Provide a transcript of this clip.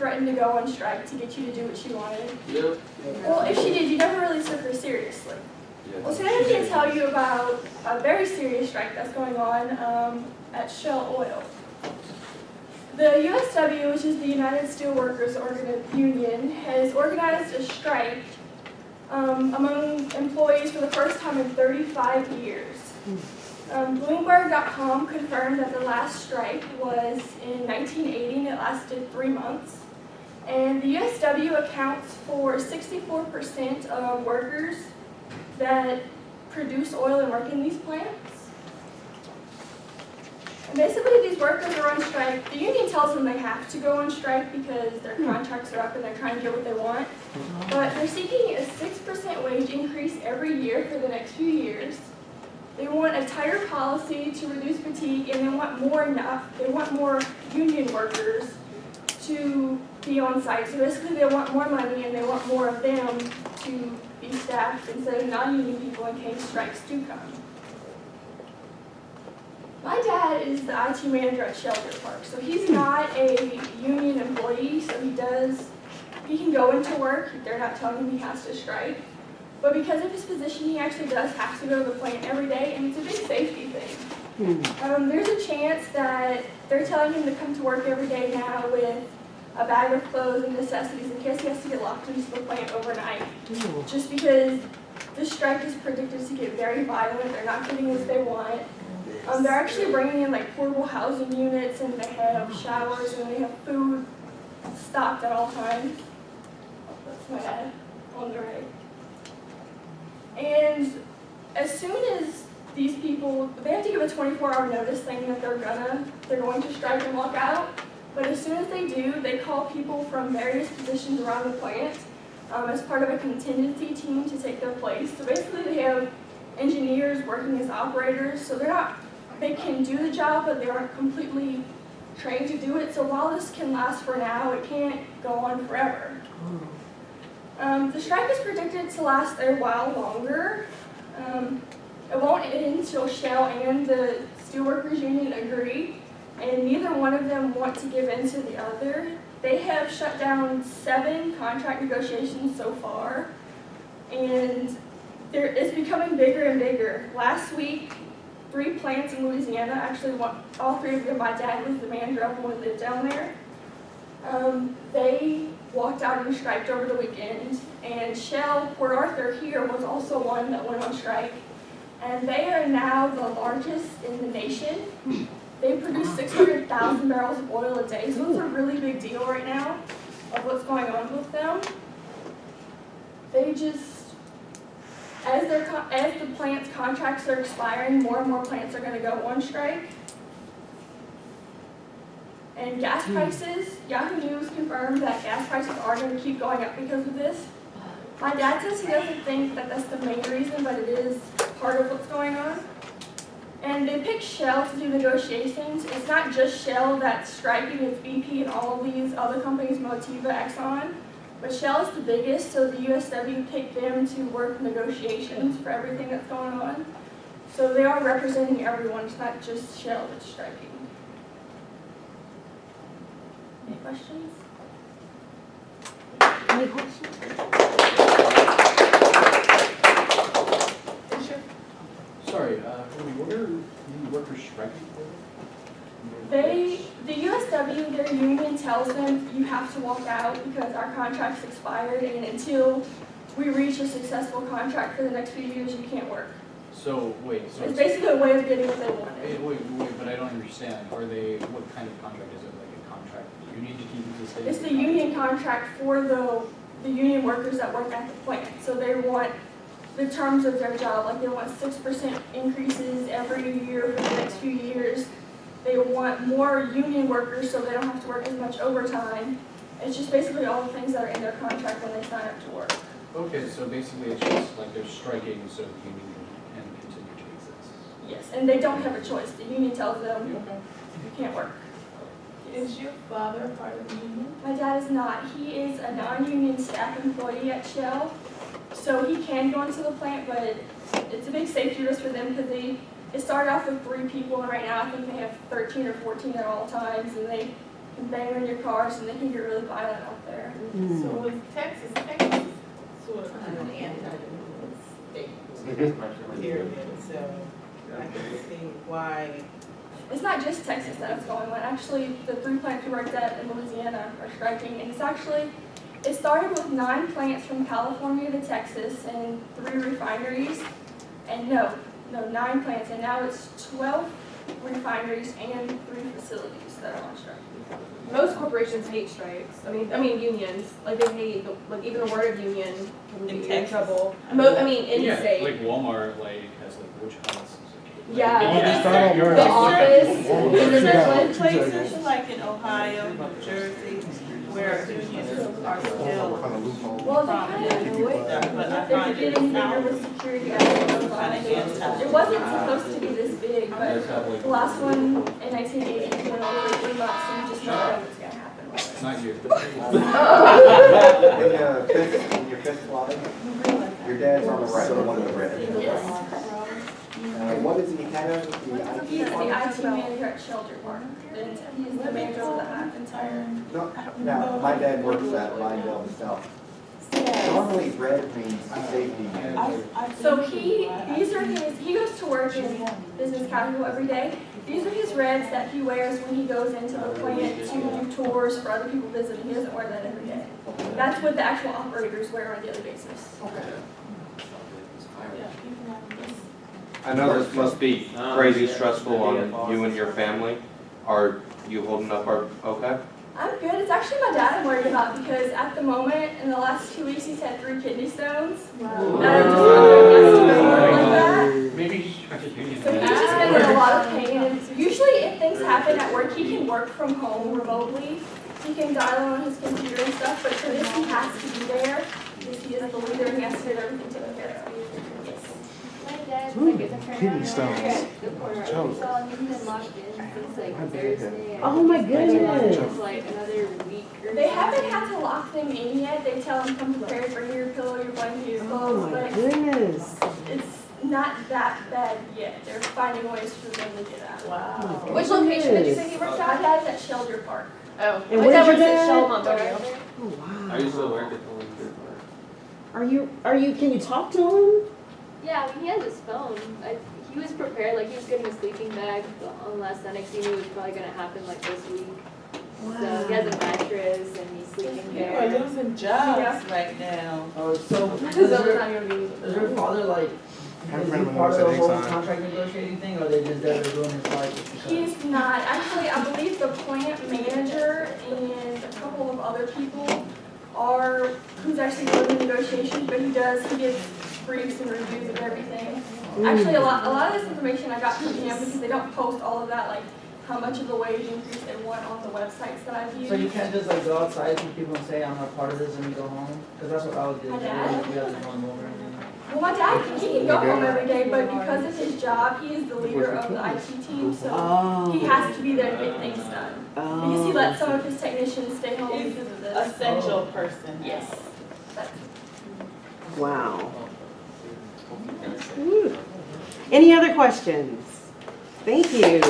threatened to go on strike to get you to do what she wanted? Yep. Well, if she did, you never really took her seriously. Yeah. Well, today I'm going to tell you about a very serious strike that's going on at Shell Oil. The USW, which is the United Steelworkers Union, has organized a strike among employees for the first time in 35 years. Bloomberg.com confirmed that the last strike was in 1980 and it lasted 3 months. And the USW accounts for 64% of workers that produce oil and work in these plants. And basically these workers are on strike. The union tells them they have to go on strike because their contracts are up and they're trying to get what they want. But they're seeking a 6% wage increase every year for the next few years. They want a tighter policy to reduce fatigue, and they want more union workers to be on site. So basically they want more money and they want more of them to be staffed instead of non-union people in case strikes do come. My dad is the IT manager at Shelter Park, so he's not a union employee, so he can go into work. They're not telling him he has to strike. But because of his position, he actually does have to go to the plant every day, and it's a big safety thing. There's a chance that they're telling him to come to work every day now with a bag of clothes and necessities in case he has to get locked into the plant overnight. Just because the strike is predicted to get very violent, they're not getting what they want. They're actually bringing in like portable housing units, and they have showers, and they have food stocked at all times. That's my dad on the right. And as soon as these people, they have to give a 24-hour notice saying that they're going to strike and walk out. But as soon as they do, they call people from various positions around the plant as part of a contingency team to take their place. So basically they have engineers working as operators, so they can do the job, but they aren't completely trained to do it. So while this can last for now, it can't go on forever. The strike is predicted to last a while longer. It won't end until Shell and the Steelworkers Union agree, and neither one of them want to give in to the other. They have shut down 7 contract negotiations so far, and it's becoming bigger and bigger. Last week, 3 plants in Louisiana, actually all 3 of them, my dad was the manager of them when we lived down there. They walked out and striked over the weekend, and Shell, Port Arthur here, was also one that went on strike, and they are now the largest in the nation. They produce 600,000 barrels of oil a day, so it's a really big deal right now of what's going on with them. They just, as the plant's contracts are expiring, more and more plants are going to go on strike. And gas prices, Yahoo News confirmed that gas prices are going to keep going up because of this. My dad says he doesn't think that that's the main reason, but it is part of what's going on. And they picked Shell to do negotiations. It's not just Shell that's striking, it's BP and all of these other companies, Motiva, Exxon. But Shell is the biggest, so the USW picked them to work negotiations for everything that's going on. So they are representing everyone, it's not just Shell that's striking. Any questions? Any questions? Sure. Sorry, what are the workers striking for? The USW, their union tells them you have to walk out because our contract's expired, and until we reach a successful contract for the next few years, you can't work. So, wait, so It's basically a way of getting what they wanted. wait, but I don't understand. What kind of contract is it? Like a contract you need to keep it to stay? It's the union contract for the union workers that work at the plant. So they want the terms of their job, like they want 6% increases every year for the next few years. They want more union workers so they don't have to work as much overtime. It's just basically all the things that are in their contract when they sign up to work. Okay, so basically it's just like they're striking so the union can continue to exist. Yes, and they don't have a choice. The union tells them you can't work. Is your father part of the union? My dad is not. He is a non-union staff employee at Shell, so he can go into the plant, but it's a big safety risk for them because it started off with 3 people, and right now I think they have 13 or 14 at all times, and and bang on your cars, and they can get really violent out there. So was Texas sort of an anti-influence state, period, so I can see why. It's not just Texas that it's going on. Actually, the 3 plants we worked at in Louisiana are striking, and it started with 9 plants from California to Texas and 3 refineries, and no, 9 plants, and now it's 12 refineries and 3 facilities that are on strike. Most corporations hate strikes. I mean unions. Like they hate even the word of union can get you in trouble. In the state. Like Walmart, like has like witch hunts. Yeah. Yeah. The office. Places like in Ohio, New Jersey, where unions are still Well, they kind of they're getting bigger with security guards. It wasn't supposed to be this big, but the last one in 1980 went on for 3 months, and you just never know what's going to happen. It's not you. When your fist flies, your dad's on the right, the one in the red. Yes. What is he, kind of, He's the IT manager at Shelter Park. And he's the manager of the entire. Now, my dad works at Linedale himself. Normally red means safety. So he goes to work in business casual every day. These are his reds that he wears when he goes into the plant to do tours for other people visiting. He doesn't wear that every day. That's what the actual operators wear on a daily basis. I know this must be crazy stressful on you and your family. Are you holding up okay? I'm good. It's actually my dad I'm worried about because at the moment, in the last 2 weeks, he's had 3 kidney stones. Wow. That are just like that. Maybe you should try to union. So he's just been in a lot of pain. And usually if things happen at work, he can work from home remotely. He can dial on his computer and stuff, but for this he has to be there because he is the leader and he has to get everything taken care of. Kidney stones. Oh my goodness. Like another week or They haven't had to lock them in yet. They tell them come prepared, bring your pillow, your blanket, your Oh clothes, my but goodness. it's not that bad yet. They're finding ways for them to get out. Wow. Which location did you say he worked My at? dad's at Shelter Park. Oh. And My where's dad your works at dad? Shell Montgomery. Oh I used to wow. work at Are you, can you talk to him? Yeah, I mean, he has his phone. He was prepared, like he was getting a sleeping bag unless the next thing he knew was probably gonna happen like this week. So he has a mattress and he's sleeping People are there. losing jobs right now. So, Because the other time you're being. is your father like, Have is a friend he of part mine of the said whole anytime. contract negotiating thing, or are they just there doing his life? He's not. Actually, I believe the plant manager and a couple of other people are who's actually doing the negotiations, but he gives briefs and reviews of everything. Actually, a lot of this information I got from him because they don't post all of that, like how much of a wage increase they want on the websites that I've used. So you can't just like go outside to people and say, I'm not part of this, and you go home? Because that's what I would do. My dad? You have to go over and Well, my dad, he can go home every day, but because of his job, he is the leader of the IT team, so Oh. he has to be there to get things done. Because he lets some of his technicians stay home He's because of an this. essential person. Yes. That's Wow. Whew. Any other questions? Thank you.